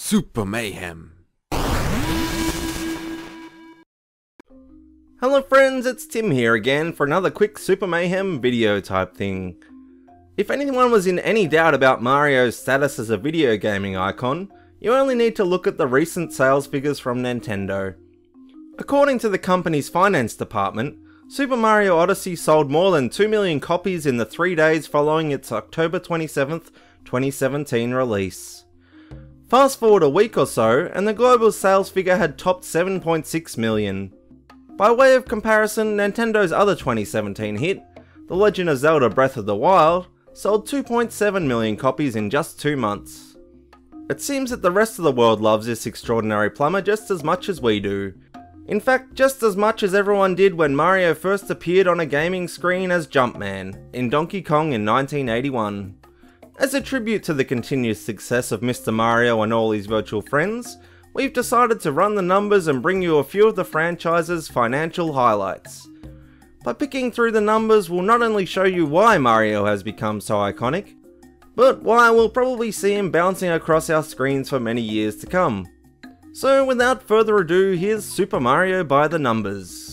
Super Mayhem. Hello friends, it's Tim here again for another quick Super Mayhem video type thing. If anyone was in any doubt about Mario's status as a video gaming icon, you only need to look at the recent sales figures from Nintendo. According to the company's finance department, Super Mario Odyssey sold more than 2 million copies in the 3 days following its October 27th, 2017 release. Fast forward a week or so, and the global sales figure had topped 7.6 million. By way of comparison, Nintendo's other 2017 hit, The Legend of Zelda Breath of the Wild, sold 2.7 million copies in just 2 months. It seems that the rest of the world loves this extraordinary plumber just as much as we do. In fact, just as much as everyone did when Mario first appeared on a gaming screen as Jumpman in Donkey Kong in 1981. As a tribute to the continuous success of Mr. Mario and all his virtual friends, we've decided to run the numbers and bring you a few of the franchise's financial highlights. By picking through the numbers, we'll not only show you why Mario has become so iconic, but why we'll probably see him bouncing across our screens for many years to come. So without further ado, here's Super Mario by the numbers.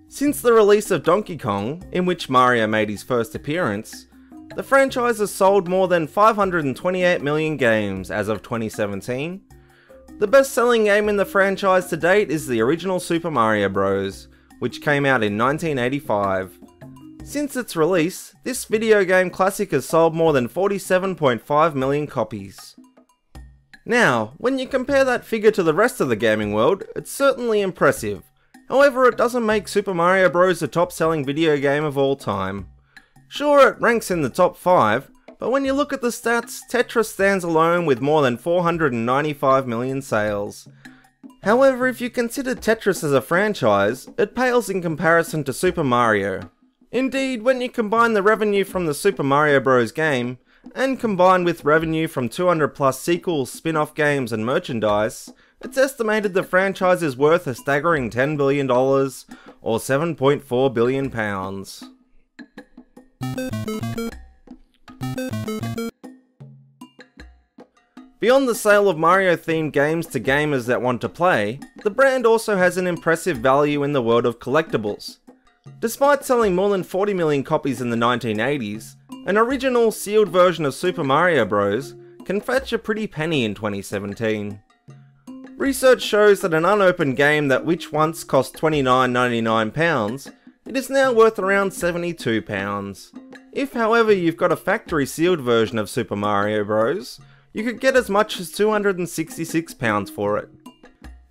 Since the release of Donkey Kong, in which Mario made his first appearance, the franchise has sold more than 528 million games as of 2017. The best-selling game in the franchise to date is the original Super Mario Bros., which came out in 1985. Since its release, this video game classic has sold more than 47.5 million copies. Now, when you compare that figure to the rest of the gaming world, it's certainly impressive. However, it doesn't make Super Mario Bros. The top-selling video game of all time. Sure, it ranks in the top 5, but when you look at the stats, Tetris stands alone with more than 495 million sales. However, if you consider Tetris as a franchise, it pales in comparison to Super Mario. Indeed, when you combine the revenue from the Super Mario Bros. Game, and combined with revenue from 200 plus sequels, spin-off games and merchandise, it's estimated the franchise is worth a staggering $10 billion, or £7.4 billion. Beyond the sale of Mario-themed games to gamers that want to play, the brand also has an impressive value in the world of collectibles. Despite selling more than 40 million copies in the 1980s, an original sealed version of Super Mario Bros. Can fetch a pretty penny in 2017. Research shows that an unopened game which once cost £29.99, it is now worth around £72. If however you've got a factory sealed version of Super Mario Bros, you could get as much as £266 for it.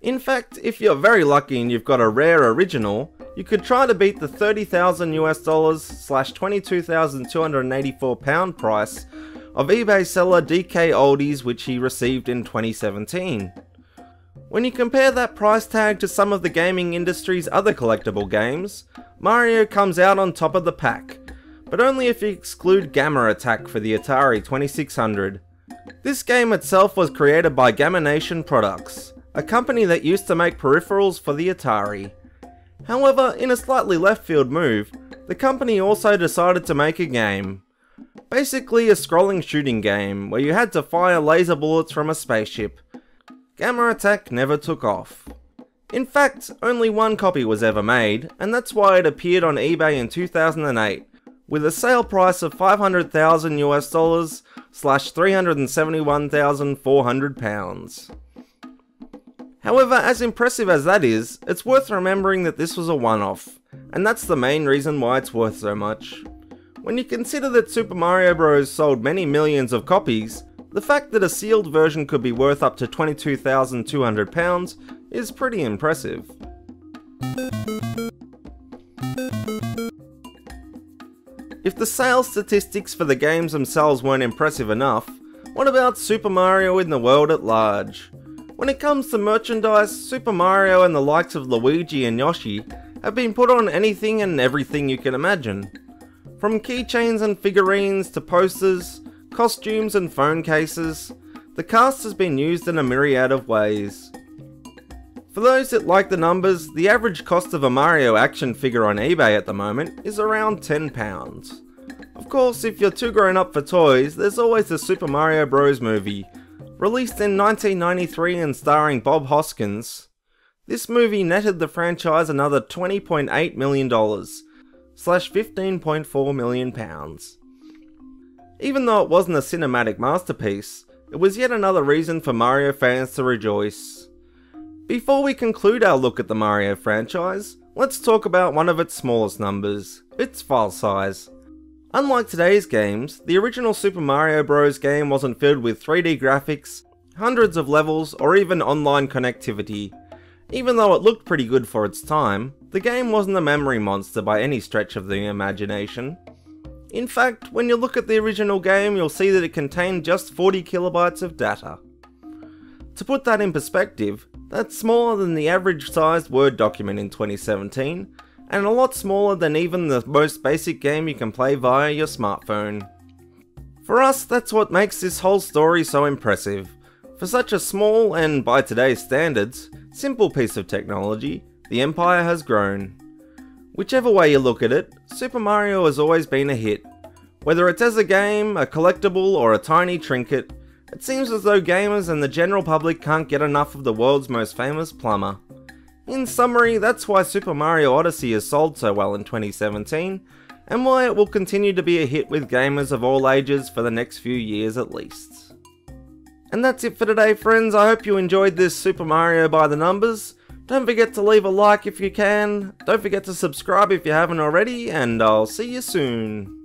In fact, if you're very lucky and you've got a rare original, you could try to beat the $30,000 $22,284 price of eBay seller DK Oldies which he received in 2017. When you compare that price tag to some of the gaming industry's other collectible games, Mario comes out on top of the pack, but only if you exclude Gamma Attack for the Atari 2600. This game itself was created by Gamma Nation Products, a company that used to make peripherals for the Atari. However, in a slightly left field move, the company also decided to make a game. Basically a scrolling shooting game, where you had to fire laser bullets from a spaceship. Gamma Attack never took off. In fact, only one copy was ever made, and that's why it appeared on eBay in 2008, with a sale price of $500,000 $371,400. However, as impressive as that is, it's worth remembering that this was a one-off, and that's the main reason why it's worth so much. When you consider that Super Mario Bros. Sold many millions of copies, the fact that a sealed version could be worth up to £22,200 is pretty impressive. If the sales statistics for the games themselves weren't impressive enough, what about Super Mario in the world at large? When it comes to merchandise, Super Mario and the likes of Luigi and Yoshi have been put on anything and everything you can imagine. From keychains and figurines to posters, costumes and phone cases, the cast has been used in a myriad of ways. For those that like the numbers, the average cost of a Mario action figure on eBay at the moment is around £10. Of Of course, if you're too grown up for toys, there's always the Super Mario Bros. Movie. Released in 1993 and starring Bob Hoskins, this movie netted the franchise another $20.8 million, slash £15.4 million. Even though it wasn't a cinematic masterpiece, it was yet another reason for Mario fans to rejoice. Before we conclude our look at the Mario franchise, let's talk about one of its smallest numbers, its file size. Unlike today's games, the original Super Mario Bros. Game wasn't filled with 3D graphics, hundreds of levels, or even online connectivity. Even though it looked pretty good for its time, the game wasn't a memory monster by any stretch of the imagination. In fact, when you look at the original game, you'll see that it contained just 40 kilobytes of data. To put that in perspective, that's smaller than the average sized Word document in 2017, and a lot smaller than even the most basic game you can play via your smartphone. For us, that's what makes this whole story so impressive. For such a small and, by today's standards, simple piece of technology, the empire has grown. Whichever way you look at it, Super Mario has always been a hit. Whether it's as a game, a collectible, or a tiny trinket, it seems as though gamers and the general public can't get enough of the world's most famous plumber. In summary, that's why Super Mario Odyssey has sold so well in 2017, and why it will continue to be a hit with gamers of all ages for the next few years at least. And that's it for today, friends. I hope you enjoyed this Super Mario by the numbers. Don't forget to leave a like if you can, don't forget to subscribe if you haven't already, and I'll see you soon.